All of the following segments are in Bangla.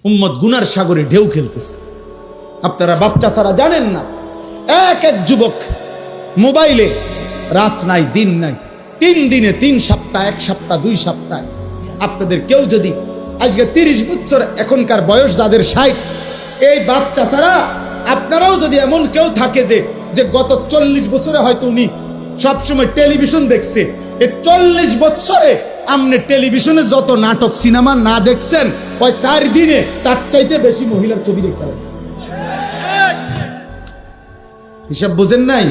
উম্মত গুনার সাগরে ঢেউ খেলতেছে। আপনারা বাচ্চা ছাড়া জানেন না, এক এক যুবক মোবাইলে রাত নাই দিন নাই, 3 দিনে 3 সপ্তাহ, 1 সপ্তাহ, 2 সপ্তাহ। আপনাদের কেউ যদি আজকে 30 বছর, এখনকার বয়স যাদের 60, এই বাচ্চা ছাড়া আপনারাও যদি এমন কেউ থাকে যে গত 40 বছরে হয়তো উনি সবসময় টেলিভিশন দেখছে, এই 40 বছরে আপনি টেলিভিশনে যত নাটক সিনেমা না দেখছেন, ওই 4 দিনে তার চাইতে বেশি মহিলার ছবি দেখতে পারেন। হিসাব বুঝেন নাই?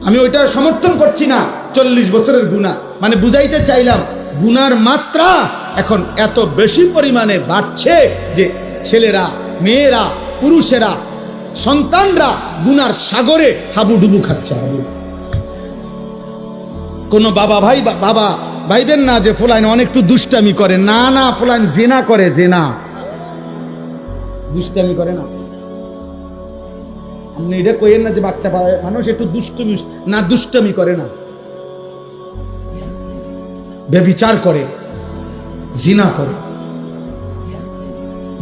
আমি ওইটা সমর্থন করছি না। 40 বছরের গুনাহ মানে বুঝাইতে চাইলাম, গুনার মাত্রা এখন এত বেশি পরিমাণে বাড়ছে যে ছেলেরা, মেয়েরা, পুরুষেরা, সন্তানরা গুনার সাগরে হাবুডুবু খাচ্ছে। কোন বাবা ভাইবেন না যে ফুলাইন অনেক একটু দুষ্টামি করে। না না, ফুলাইন জেনা করে, জেনা, দুষ্টামি করে না। আপনি এটা কইেন না যে বাচ্চা মানুষ একটু দুষ্টমি, না, দুষ্টমি করে না, ব্যভিচার করে, জিনা করে।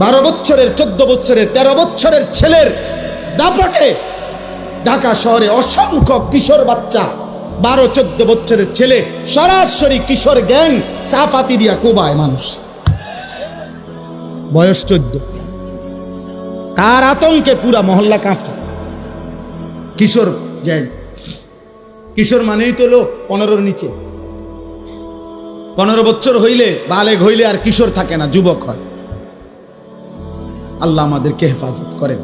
12 বছরের, 14 বছরের, 13 বছরের ছেলের দাপটে ঢাকা শহরে অসংখ্য কিশোর বাচ্চা, 12-14 বছরের ছেলে সরাসরি কিশোর গ্যাং সাফাতি দিয়া কোবায় মানুষ, বয়স 14। তার আতঙ্কে পুরা মহল্লা কাঁপছে। কিশোর গ্যাং, কিশোর মানেই তো লোক 15-র নিচে। 15 বছর হইলে, বালেগ হইলে আর কিশোর থাকে না, যুবক হয়। আল্লাহ আমাদেরকে হেফাজত করেন।